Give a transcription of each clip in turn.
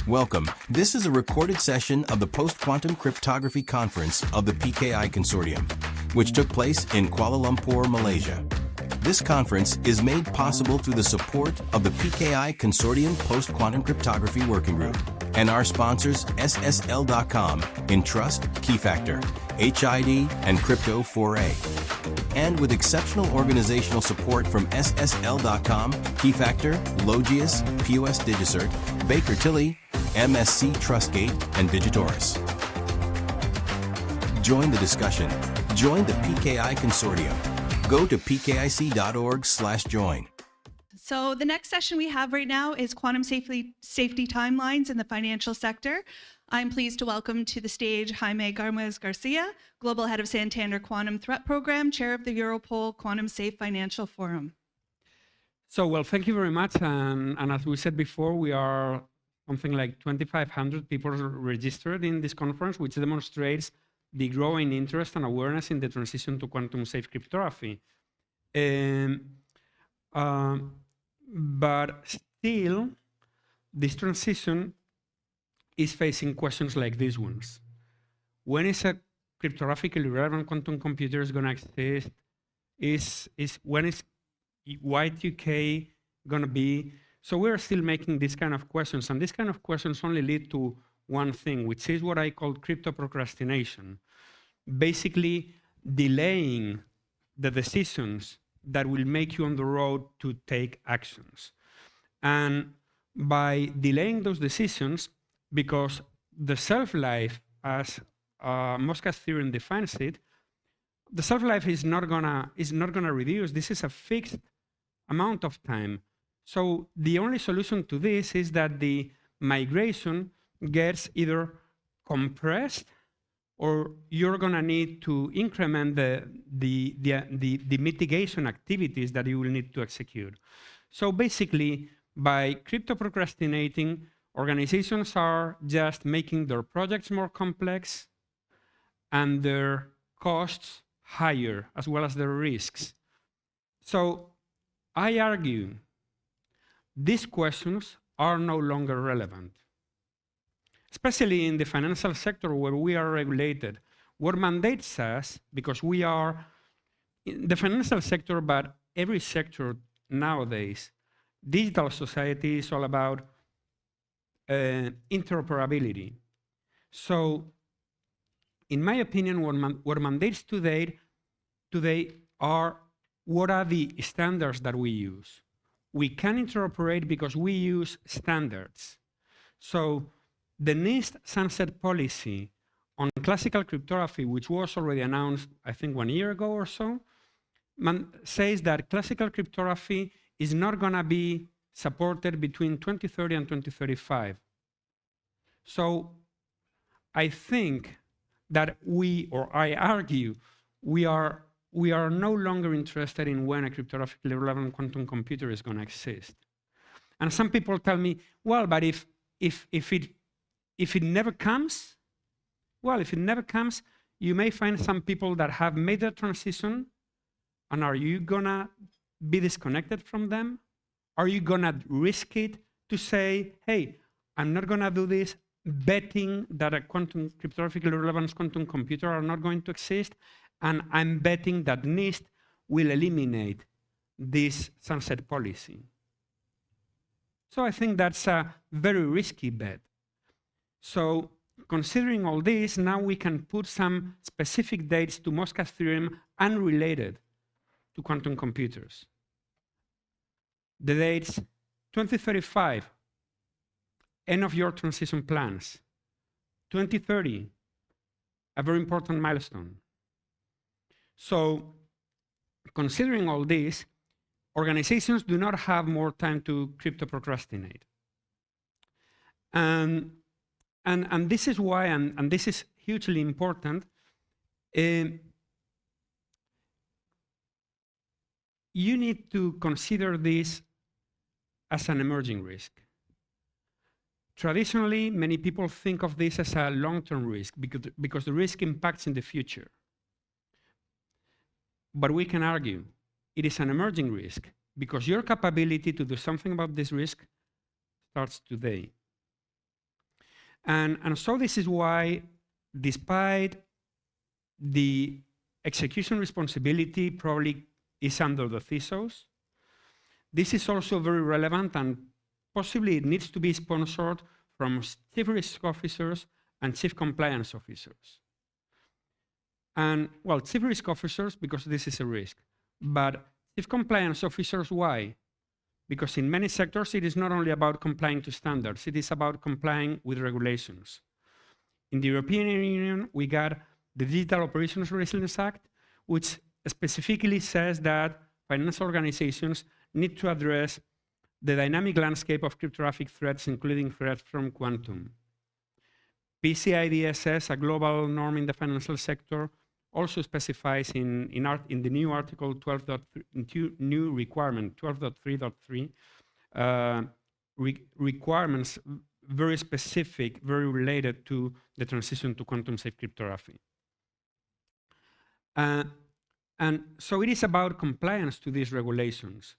Welcome. This is a recorded session of the Post-Quantum Cryptography Conference of the PKI Consortium, which took place in Kuala Lumpur, Malaysia. This conference is made possible through the support of the PKI Consortium Post-Quantum Cryptography Working Group and our sponsors SSL.com, Entrust, Keyfactor, HID, and Crypto4A. And with exceptional organizational support from SSL.com, Keyfactor, Logius, POS Digicert, Baker Tilly, MSC Trustgate, and Digitoris. Join the discussion. Join the PKI Consortium. Go to pkic.org/join. So the next session we have right now is Quantum Safety Timelines in the Financial Sector. I'm pleased to welcome to the stage Jaime Garmez Garcia, Global Head of Santander Quantum Threat Program, Chair of the Europol Quantum Safe Financial Forum. So, well, thank you very much. And as we said before, we are something like 2,500 people registered in this conference, which demonstrates the growing interest and awareness in the transition to quantum safe cryptography. But still, this transition is facing questions like these ones. When is a cryptographically relevant quantum computer going to exist? When is Y2K going to be? So we're still making these kind of questions, and these kind of questions only lead to one thing, which is what I call crypto procrastination. Basically, delaying the decisions that will make you on the road to take actions. And by delaying those decisions, because the self-life, as Moscas theorem defines it, the self-life is not gonna reduce. This is a fixed amount of time. So the only solution to this is that the migration gets either compressed, or you're gonna need to increment the mitigation activities that you will need to execute. So basically, by crypto procrastinating, organizations are just making their projects more complex and their costs higher, as well as their risks. So I argue these questions are no longer relevant, especially in the financial sector where we are regulated. What mandates us, because we are in the financial sector, but every sector nowadays, digital society is all about interoperability. So in my opinion, what mandates today are what are the standards that we use. We can interoperate because we use standards. So the NIST sunset policy on classical cryptography, which was already announced, I think 1 year ago or so, says that classical cryptography is not going to be supported between 2030 and 2035. So I think that I argue, we are no longer interested in when a cryptographically relevant quantum computer is going to exist. And some people tell me, well, but if it never comes, well, if it never comes, you may find some people that have made the transition, and are you gonna be disconnected from them? Are you gonna risk it to say, hey, I'm not gonna do this, betting that a quantum cryptographically relevant quantum computer are not going to exist, and I'm betting that NIST will eliminate this sunset policy? So I think that's a very risky bet. So considering all this, now we can put some specific dates to Moscas theorem unrelated to quantum computers. The dates 2035, end of your transition plans. 2030, a very important milestone. So considering all this, organizations do not have more time to crypto procrastinate. And this is why, and this is hugely important, you need to consider this as an emerging risk. Traditionally, many people think of this as a long-term risk because the risk impacts in the future. But we can argue it is an emerging risk because your capability to do something about this risk starts today. And so this is why, despite the execution responsibility probably is under the CISOs, this is also very relevant, and possibly it needs to be sponsored from chief risk officers and chief compliance officers. And, well, chief risk officers, because this is a risk. But chief compliance officers, why? Because in many sectors, it is not only about complying to standards, it is about complying with regulations. In the European Union, we got the Digital Operations Resilience Act, which specifically says that financial organizations need to address the dynamic landscape of cryptographic threats, including threats from quantum. PCI DSS, a global norm in the financial sector, also specifies in the new article 12.3, new requirement 12.3.3, requirements very specific, very related to the transition to quantum safe cryptography. And so it is about compliance to these regulations.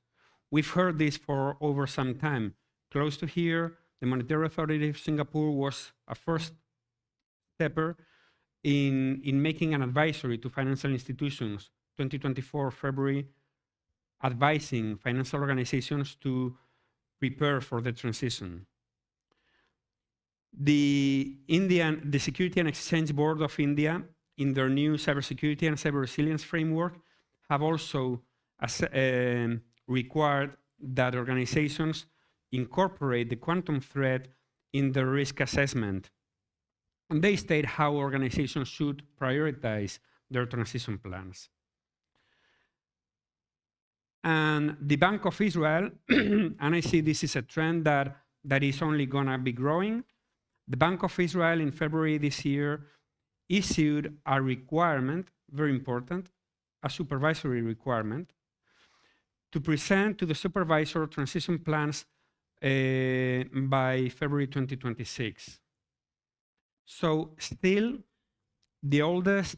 We've heard this for over some time. Close to here, the Monetary Authority of Singapore was a first stepper in making an advisory to financial institutions, 2024 February, advising financial organizations to prepare for the transition. The Security and Exchange Board of India, in their new cybersecurity and cyber resilience framework, have also required that organizations incorporate the quantum threat in their risk assessment. And they state how organizations should prioritize their transition plans. And the Bank of Israel, and I see this is a trend that is only gonna be growing. The Bank of Israel in February this year issued a requirement, very important, a supervisory requirement, to present to the supervisor transition plans by February 2026. So still, the oldest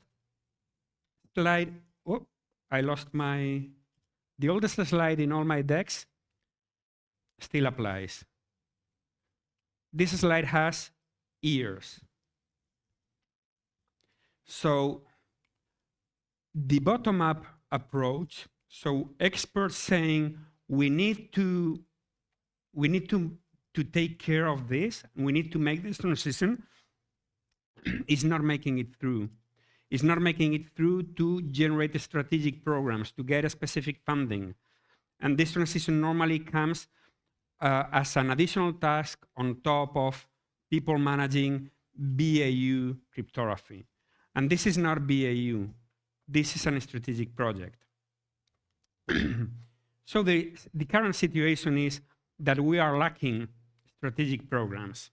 slide, oh, I lost the oldest slide in all my decks still applies. This slide has years. So the bottom-up approach, so experts saying we need to take care of this, we need to make this transition, is not making it through. It's not making it through to generate strategic programs, to get a specific funding. And this transition normally comes as an additional task on top of people managing BAU cryptography. And this is not BAU. This is a strategic project. So the current situation is that we are lacking strategic programs.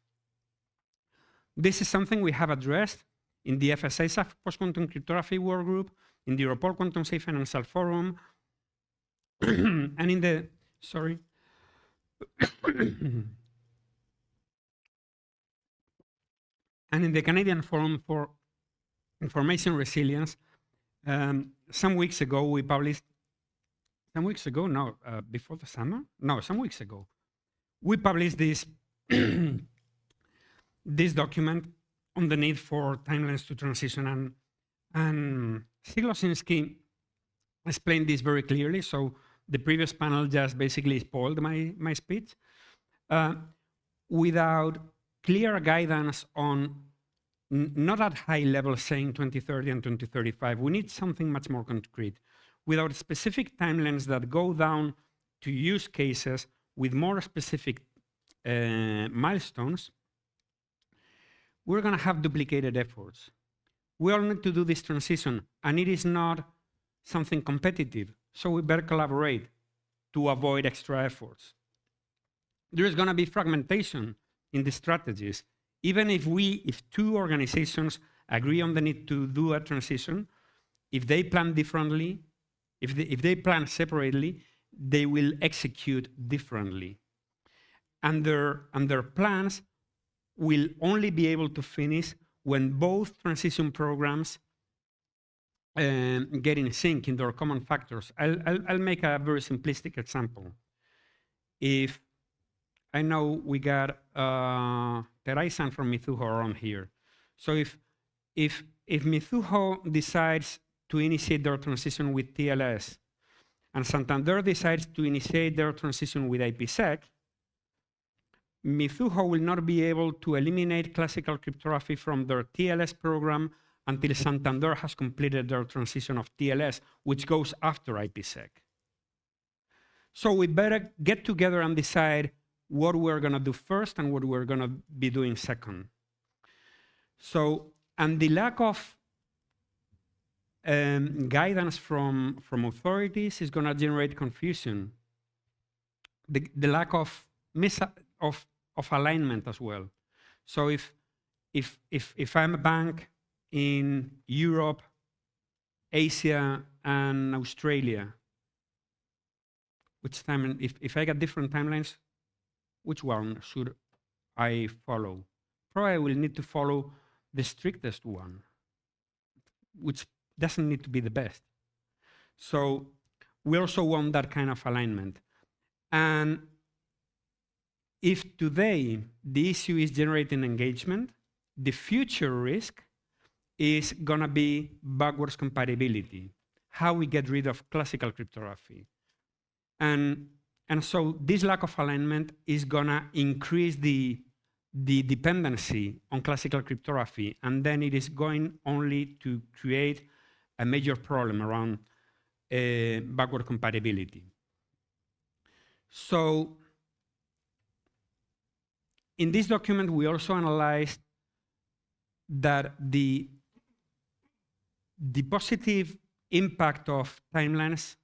This is something we have addressed in the FSA Post-Quantum Cryptography Work Group, in the Europol Quantum Safe Financial Forum, and in the, sorry, and in the Canadian Forum for Information Resilience. Some weeks ago, we published, before the summer? No, some weeks ago, we published this, this document on the need for timelines to transition, and Siglosinski explained this very clearly, so the previous panel just basically spoiled my speech. Without clear guidance on, not at high level saying 2030 and 2035, we need something much more concrete. Without specific timelines that go down to use cases with more specific milestones, we're going to have duplicated efforts. We all need to do this transition, and it is not something competitive, so we better collaborate to avoid extra efforts. There is going to be fragmentation in the strategies. Even if two organizations agree on the need to do a transition, if they plan differently, if they plan separately, they will execute differently. And their plans will only be able to finish when both transition programs get in sync in their common factors. I'll make a very simplistic example. If I know we got Teraisan from Mithuho around here. So if Mithuho decides to initiate their transition with TLS, and Santander decides to initiate their transition with IPsec, Mithuho will not be able to eliminate classical cryptography from their TLS program until Santander has completed their transition of TLS, which goes after IPsec. So we better get together and decide what we're going to do first and what we're going to be doing second. So, and the lack of guidance from authorities is going to generate confusion. The lack of alignment as well. So if I'm a bank in Europe, Asia, and Australia, which time, if I got different timelines, which one should I follow? Probably I will need to follow the strictest one, which doesn't need to be the best. So we also want that kind of alignment. And if today the issue is generating engagement, the future risk is going to be backwards compatibility, how we get rid of classical cryptography. And so this lack of alignment is going to increase the dependency on classical cryptography, and then it is going only to create a major problem around backward compatibility. So in this document, we also analyzed that the positive impact of timelines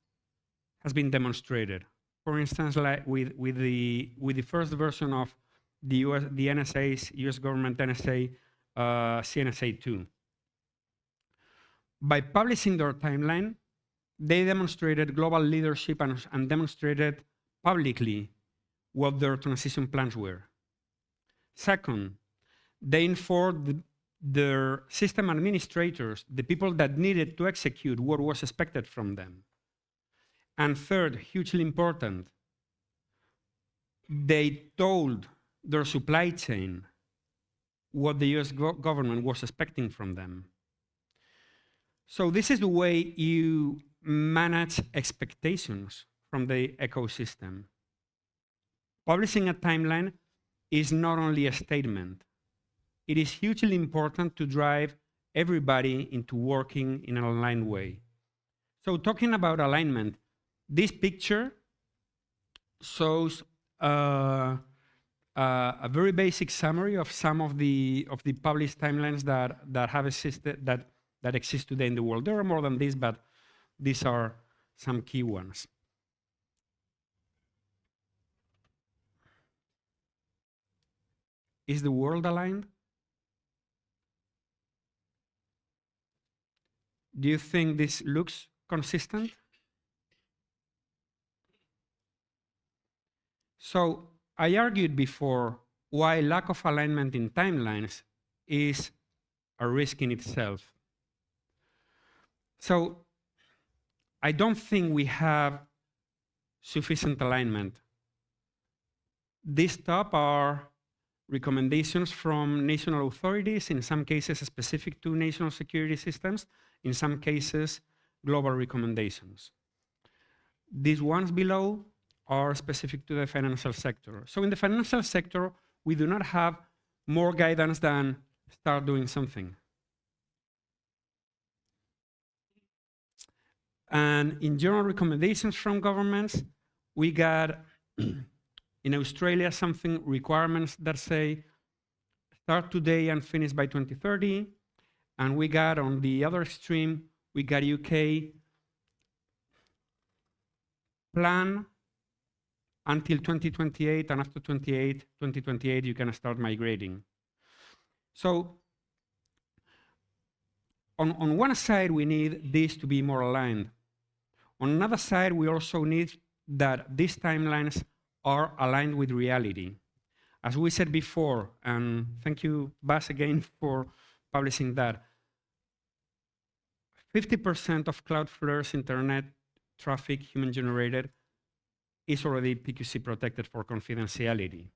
has been demonstrated. For instance, like with the first version of the NSA's US government NSA CNSA2. By publishing their timeline, they demonstrated global leadership and demonstrated publicly what their transition plans were. Second, they informed their system administrators, the people that needed to execute what was expected from them. And third, hugely important, they told their supply chain what the US government was expecting from them. So this is the way you manage expectations from the ecosystem. Publishing a timeline is not only a statement. It is hugely important to drive everybody into working in an aligned way. So talking about alignment, this picture shows a very basic summary of some of the published timelines that have existed, that exist today in the world. There are more than this, but these are some key ones. Is the world aligned? Do you think this looks consistent? So I argued before why lack of alignment in timelines is a risk in itself. So I don't think we have sufficient alignment. These top are recommendations from national authorities, in some cases specific to national security systems, in some cases global recommendations. These ones below are specific to the financial sector. So in the financial sector, we do not have more guidance than start doing something. And in general recommendations from governments, we got in Australia something requirements that say start today and finish by 2030. And we got on the other extreme, we got UK plan until 2028, and after 2028, you can start migrating. So on one side, we need this to be more aligned. On another side, we also need that these timelines are aligned with reality. As we said before, and thank you, Bas, again, for publishing that, 50% of Cloudflare's internet traffic, human-generated, is already PQC protected for confidentiality.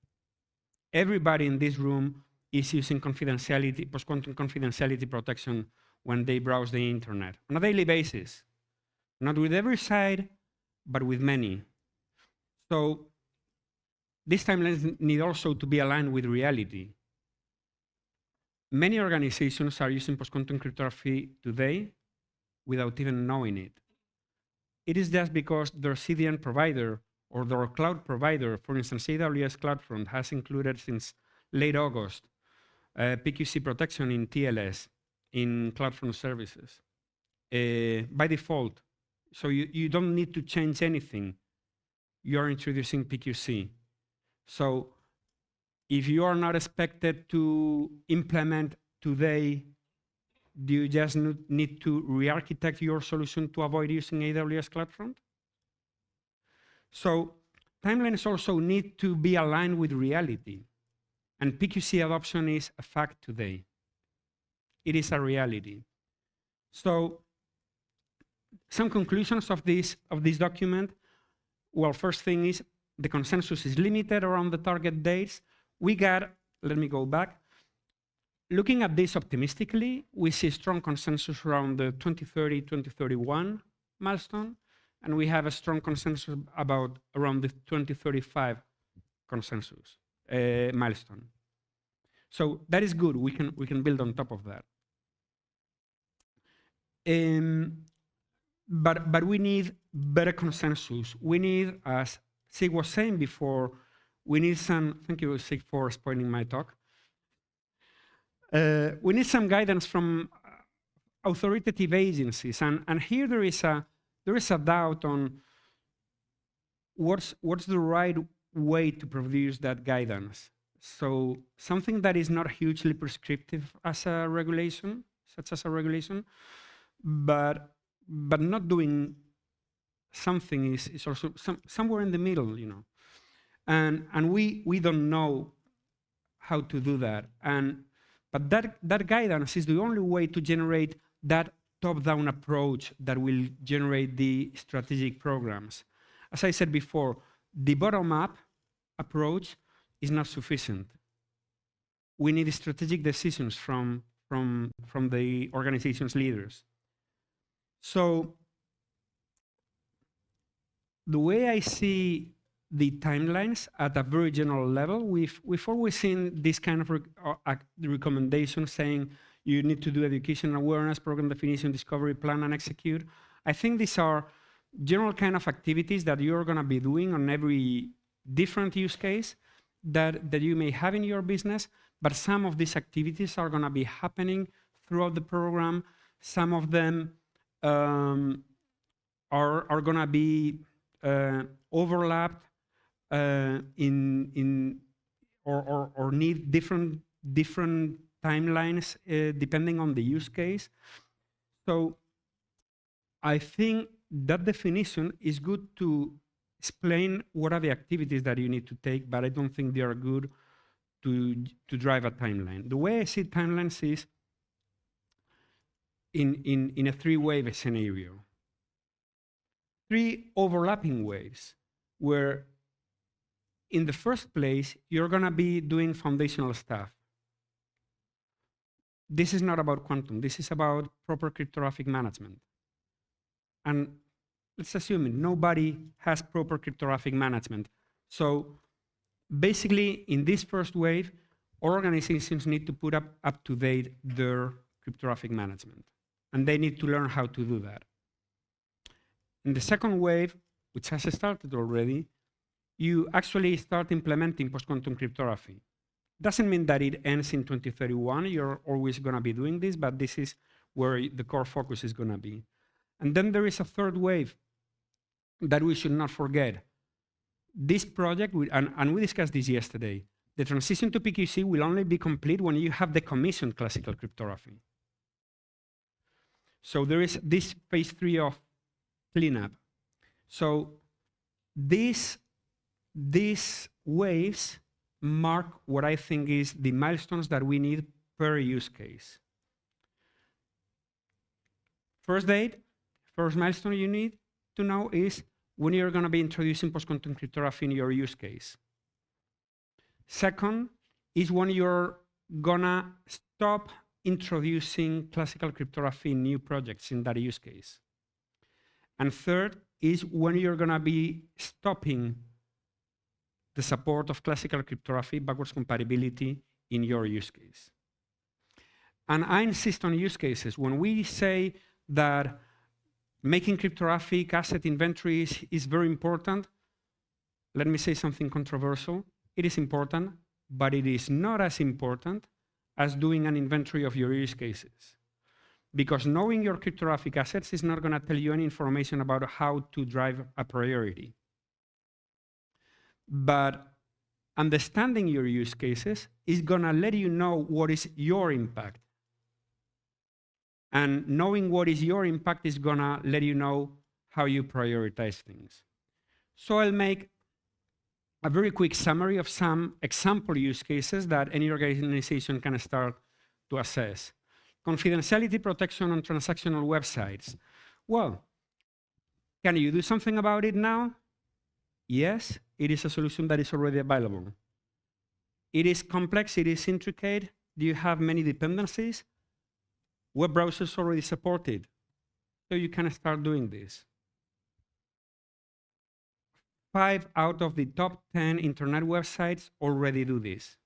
everybody in this room is using confidentiality, post-quantum confidentiality protection when they browse the internet on a daily basis. Not with every site, but with many. So these timelines need also to be aligned with reality. Many organizations are using post-quantum cryptography today without even knowing it. It is just because their CDN provider or their cloud provider, for instance, AWS CloudFront has included since late August PQC protection in TLS, in CloudFront services, by default. So you don't need to change anything. You're introducing PQC. So if you are not expected to implement today, do you just need to re-architect your solution to avoid using AWS CloudFront? So timelines also need to be aligned with reality. And PQC adoption is a fact today. It is a reality. So some conclusions of this document. Well, first thing is the consensus is limited around the target dates. We got, let me go back. Looking at this optimistically, we see strong consensus around the 2030, 2031 milestone, and we have a strong consensus about around the 2035 consensus milestone. So that is good. We can build on top of that. But we need better consensus. We need, as Sig was saying before, we need some. Thank you, Sig, for spoiling my talk. We need some guidance from authoritative agencies, and here there is a doubt on what's the right way to produce that guidance. So something that is not hugely prescriptive as a regulation, such as a regulation, but not doing something is also somewhere in the middle, you know. And we don't know how to do that. But that guidance is the only way to generate that top-down approach that will generate the strategic programs. As I said before, the bottom-up approach is not sufficient. We need strategic decisions from the organization's leaders. So the way I see the timelines at a very general level, we've always seen this kind of recommendation saying you need to do education awareness, program definition, discovery, plan, and execute. I think these are general kind of activities that you're going to be doing on every different use case that you may have in your business, but some of these activities are going to be happening throughout the program. Some of them are going to be overlapped or need different timelines depending on the use case. So I think that definition is good to explain what are the activities that you need to take, but I don't think they are good to drive a timeline. The way I see timelines is in a three-wave scenario. Three overlapping waves where in the first place, you're going to be doing foundational stuff. This is not about quantum. This is about proper cryptographic management. And let's assume it, nobody has proper cryptographic management. So basically, in this first wave, organizations need to put up to date their cryptographic management. And they need to learn how to do that. In the second wave, which has started already, you actually start implementing post-quantum cryptography. Doesn't mean that it ends in 2031. You're always going to be doing this, but this is where the core focus is going to be. And then there is a third wave that we should not forget. This project, and we discussed this yesterday, the transition to PQC will only be complete when you have decommissioned classical cryptography. So there is this phase 3 of cleanup. So these waves mark what I think is the milestones that we need per use case. First date, first milestone you need to know is when you're going to be introducing post-quantum cryptography in your use case. Second, is when you're gonna stop introducing classical cryptography in new projects in that use case. And third is when you're gonna be stopping the support of classical cryptography backwards compatibility in your use case. And I insist on use cases. When we say that making cryptographic asset inventories is very important, let me say something controversial. It is important, but it is not as important as doing an inventory of your use cases. Because knowing your cryptographic assets is not going to tell you any information about how to drive a priority. But understanding your use cases is going to let you know what is your impact. And knowing what is your impact is going to let you know how you prioritize things. So I'll make a very quick summary of some example use cases that any organization can start to assess. Confidentiality protection on transactional websites. Well, can you do something about it now? Yes, it is a solution that is already available. It is complex, it is intricate. Do you have many dependencies? Web browsers already support it. So you can start doing this. 5 out of the top 10 internet websites already do this.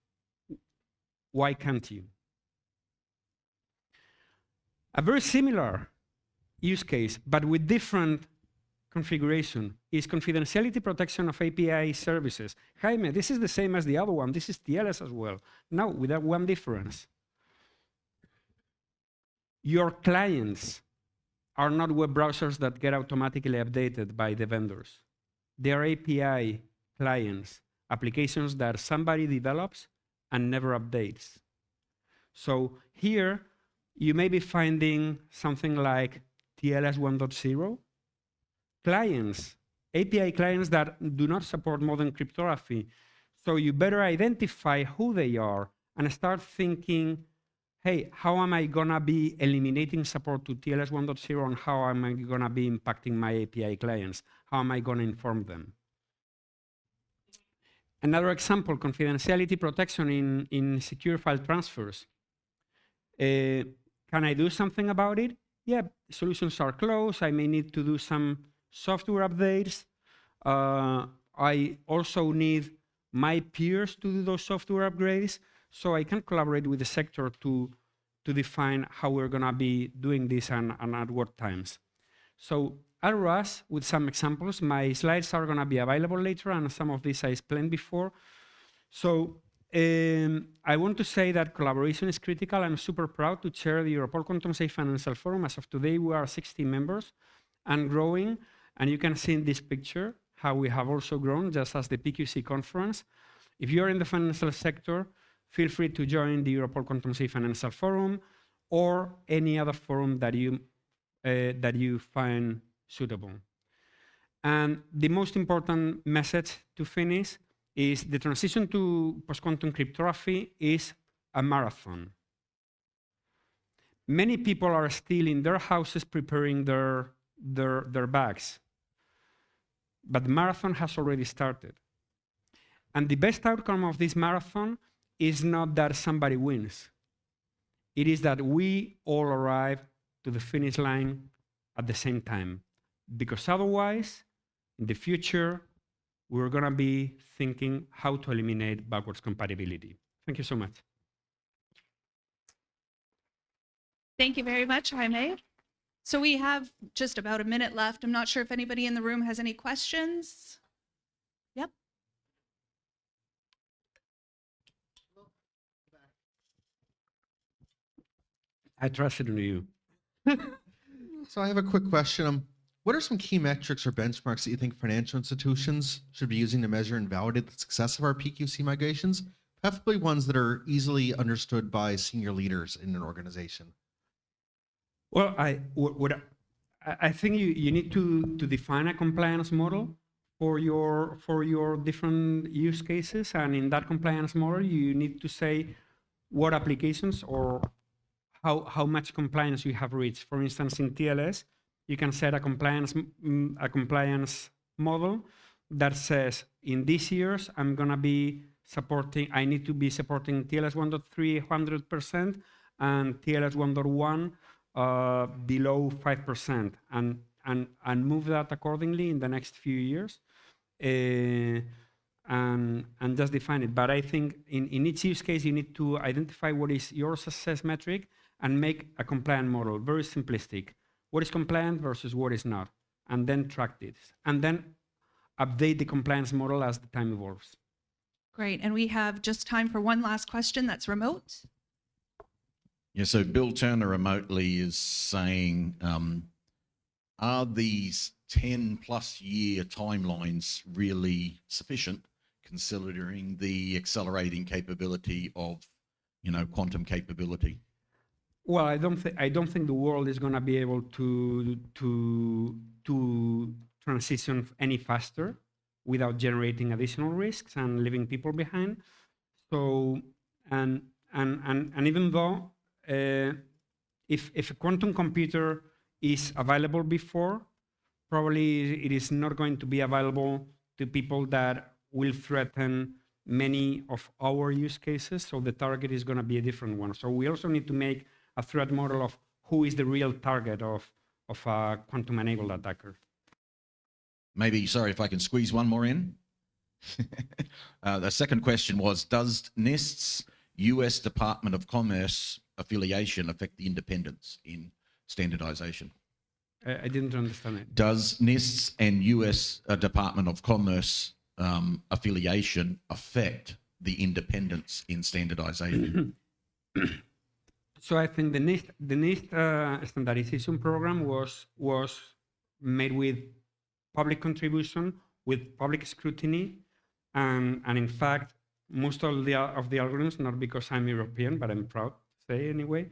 Why can't you? A very similar use case, but with different configuration, is confidentiality protection of API services. Jaime, this is the same as the other one. This is TLS as well. Now, with that one difference. Your clients are not web browsers that get automatically updated by the vendors. They are API clients, applications that somebody develops and never updates. So here, you may be finding something like TLS 1.0, clients, API clients that do not support modern cryptography. So you better identify who they are and start thinking, hey, how am I gonna be eliminating support to TLS 1.0 and how am I gonna be impacting my API clients? How am I gonna inform them? Another example, confidentiality protection in secure file transfers. Can I do something about it? Yeah, solutions are closed. I may need to do some software updates. I also need my peers to do those software upgrades, so I can collaborate with the sector to define how we're going to be doing this and at what times. So I'll rush with some examples. My slides are going to be available later, and some of these I explained before. So I want to say that collaboration is critical. I'm super proud to chair the Europol Quantum Safe Financial Forum. As of today, we are 60 members and growing. And you can see in this picture how we have also grown, just as the PQC conference. If you're in the financial sector, feel free to join the Europol Quantum Safe Financial Forum or any other forum that you find suitable. And the most important message to finish is the transition to post-quantum cryptography is a marathon. Many people are still in their houses preparing their bags. But the marathon has already started. And the best outcome of this marathon is not that somebody wins. It is that we all arrive to the finish line at the same time. Because otherwise, in the future, we're going to be thinking how to eliminate backwards compatibility. Thank you so much. Thank you very much, Jaime. So we have just about a minute left. I'm not sure if anybody in the room has any questions. Yep. I trusted in you. So I have a quick question. What are some key metrics or benchmarks that you think financial institutions should be using to measure and validate the success of our PQC migrations? Preferably ones that are easily understood by senior leaders in an organization. Well, I think you need to define a compliance model for your different use cases, and in that compliance model, you need to say what applications or how much compliance you have reached. For instance, in TLS, you can set a compliance model that says, in these years, I'm going to be I need to be supporting TLS 1.3 100% and TLS 1.1 below 5%, and move that accordingly in the next few years, and just define it. But I think in each use case, you need to identify what is your success metric and make a compliant model, very simplistic. What is compliant versus what is not, and then track this, and then update the compliance model as the time evolves. Great. And we have just time for one last question that's remote. Yeah, so Bill Turner remotely is saying, are these 10+ year timelines really sufficient, considering the accelerating capability of, quantum capability? Well, I don't think the world is going to be able to transition any faster without generating additional risks and leaving people behind. So, and even though if a quantum computer is available before, probably it is not going to be available to people that will threaten many of our use cases. So the target is going to be a different one. So we also need to make a threat model of who is the real target of a quantum-enabled attacker. Maybe, sorry if I can squeeze one more in. The second question was, does NIST's US Department of Commerce affiliation affect the independence in standardization? I didn't understand it. Does NIST's and US Department of Commerce affiliation affect the independence in standardization? So I think the NIST standardization program was made with public contribution, with public scrutiny, and in fact, most of the algorithms, not because I'm European, but I'm proud to say anyway,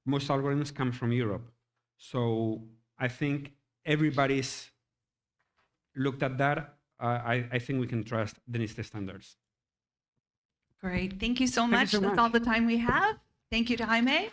most algorithms come from Europe. So I think everybody's looked at that. I think we can trust the NIST standards. Great. Thank you so much. Thank you so That's much. all the time we have. Thank you to Jaime.